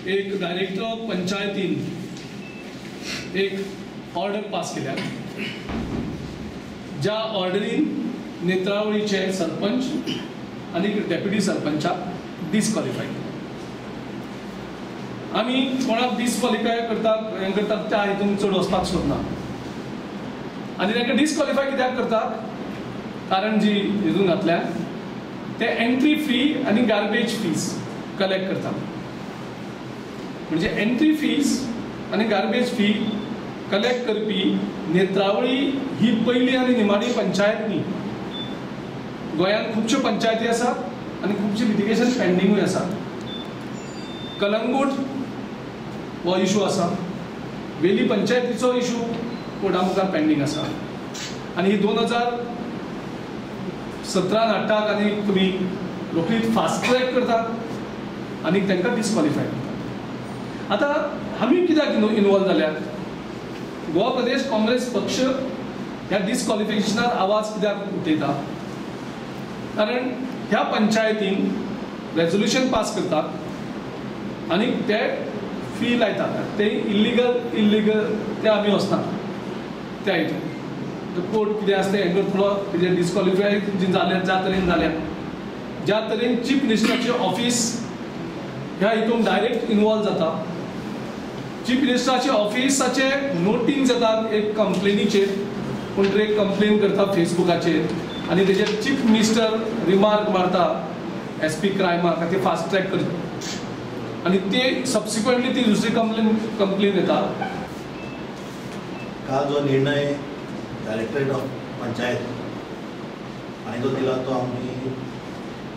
एक director of पंचायतीन एक ऑर्डर पास केल्या, ज्या ऑर्डरीन नेत्रावळीचे सरपंच आणि डेप्युटी सरपंचाक डिस्क्वॉलिफाय केला. आमी कोणाक डिस्क्वॉलिफाय करतात त्या हितून चड वचपाक सोदना. आनी तांकां डिस्क्वॉलिफाय कित्याक करतात? कारण जी हितून घातल्या ते एंट्री फी आनी गार्बेज फीज कलेक्ट करतात. म्हणजे एंट्री फीज आनी गार्बेज फी कलेक्ट करपी नेत्रावळी ही पहिली आनी निमाणी पंचायत न्ही. गोंयांत खुबश्यो पंचायती आसात आनी खुबशे लिटिगेशन पेंडिंगूय आसा. कलंगूट हो इशू आसा, वेली पंचायतीचो इशू कोर्टा मुखार पेंडींग आसा आनी ही 2017 हाडटात आनी तुमी रोखडीच फास्ट ट्रॅक करतात आनी तांकां डिस्क्वॉलिफाय करतात. आतां आमी कित्याक इनवॉल्व जाल्यात? गोवा प्रदेश काँग्रेस पक्ष ह्या डिस्क्वॉलिफिकेशनार आवाज कित्याक उठयता? कारण ह्या पंचायतीन रेजोल्युशन पास करतात आनी ते फी लायतात. ते इल्लिगल ते आमी वचनात त्या हितून. कोर्ट कितें आसा तें हेंका थोडो कितें डिस्क्वॉलिफाय जाल्या ज्या तरेन जाल्या, ज्या तरेन चीफ मिनिस्टराचें ऑफिस ह्या हितून डायरेक्ट इनवॉल्व जाता. चीफ मिनिस्टराच्या ऑफिसाचे नोटीस जातात एक कंप्लेनीचेर, कोण तरी एक कंप्लेन करता फेसबुकाचेर आनी तेजेर चीफ मिनिस्टर रिमार्क मारता SP क्रायमाक ते फास्ट ट्रॅक करता आनी ते सबसिक्वेंटली ती दुसरी कंप्लेन येता. काल जो निर्णय डायरेक्टरेट ऑफ पंचायत हांवें जो दिला तो आमी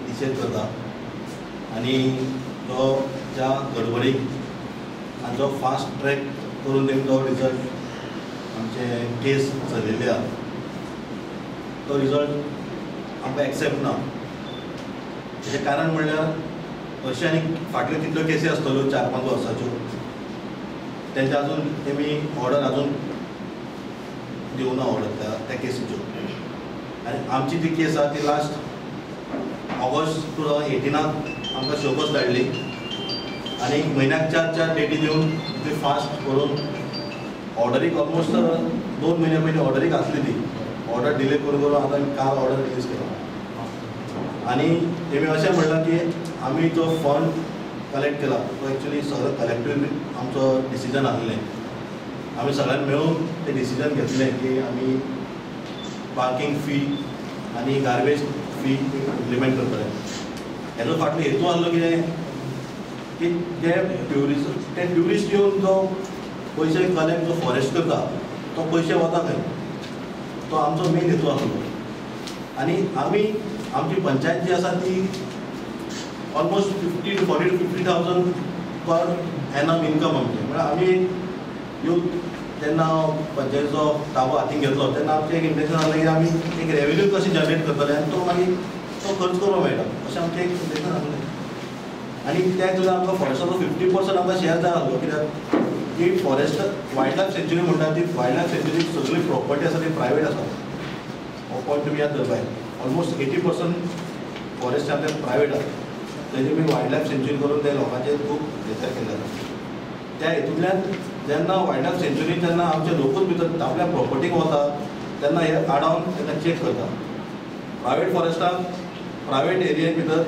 निशेध करता आनी तो ज्या गडबडीक आनी जो फास्ट ट्रॅक करून तेमी तो रिजल्ट आमचे केस चलिल्ले आहा तो रिजल्ट आमकां एक्सेप्ट ना. तेजें कारण म्हणल्यार अशें आनी फाटल्यो कितल्यो केसी आसतल्यो 4-5 वर्साच्यो तेंचे अजून तेमी ऑर्डर अजून दिवना ऑर्डर त्या केसीच्यो. आनी आमची ती केस आहा ती लास्ट ऑगस्ट 2018 आमकां शोकस धाडली आनी म्हयन्याक 4 डेटी दिवन ती फास्ट करून ऑर्डरीक ऑलमोस्ट 2 म्हयने पयलीं ऑर्डरीक आसली ती ऑर्डर डिले करून आतां काल ऑर्डर रिलीज केला. आनी तेमी अशें म्हणलां की आमी जो फंड कलेक्ट केला तो एक्चुअली सगळो कलेक्टिव्ह आमचो डिसिजन आसलें. आमी सगळ्यांनी मेळून तें डिसिजन घेतलें की आमी पार्किंग फी आनी गार्बेज फी इम्प्लिमेंट करतले. हेजो फाटलो हेतू आसलो कितें की जे ट्युरिस्ट येवन जो पयशे कलेक्ट जो फॉरेस्ट करता तो पयशे वता खंय, तो आमचो मेन हेतू आसलो. आनी आमी आमची पंचायत जी आसा ती almost 50 to 50,000 per annum income आमचें. म्हळ्यार आमी यूथ जेन्ना पंचायतीचो ताबो हातीन घेतलो तेन्ना आमचें एक इंटेंशन आसलें की आमी एक रेवेन्यू कशी जनरेट करतले आनी तो मागीर तो खर्च करपाक मेळटा अशें आमचें एक इंटेंशन आसलें. आनी त्या हितून आमकां फॉरेस्टाचो 50% आमकां शेअर जाय आसलो. कित्याक ती फॉरेस्ट वायल्ड लायफ सेंच्युरी म्हणटा ती वायल्ड लायफ सेंच्युरी सगळी प्रॉपर्टी आसा ती प्रायवेट आसा. हो पॉयंट तुमी याद दवरपाक जाय. ऑलमोस्ट 80% फॉरेस्ट आपल्या प्रायवेट आसा. तेजे मी वायल्ड लायफ सेंच्युरी करून त्या लोकांचेर खूब विचार केला. त्या हितूंतल्यान जेन्ना वायल्ड लायफ सेंच्युरी जेन्ना आमचे लोकूच भितर आपल्या प्रॉपर्टीक वता तेन्ना हे आडावन तेन्ना चॅक करता. प्रायवेट फॉरेस्टाक प्रायवेट एरिये भितर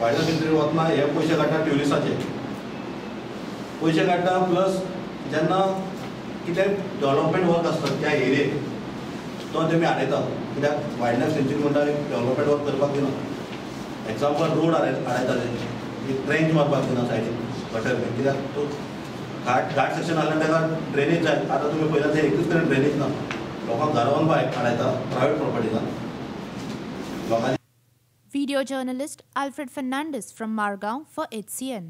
वायल्ड लायफ सेंच्युरी वतना हे पयशे काडटा ट्युरिस्टाचे पयशे काडटा. प्लस जेन्ना कितें डेव्हलपमेंट वर्क आसता त्या एरियेक तो तेमी आडयता. कित्याक वायल्ड लायफ सेंच्युरी म्हणटा डेव्हलपमेंट वर्क करपाक दिना. एक्झाम्पल रोड आडयता ते ट्रेंच मारपाक दिना सायडीन गटर बी. कित्याक तो घाट सेक्शन आसल्यार ताका ड्रेनेज जाय. आतां तुमी पळयला ते एकूच कडेन ड्रेनेज ना. लोकांक घरावन भायर आडयता प्रायवेट प्रॉपर्टीजान लोकांनी. Video journalist Alfred Fernandez from Margao for HCN.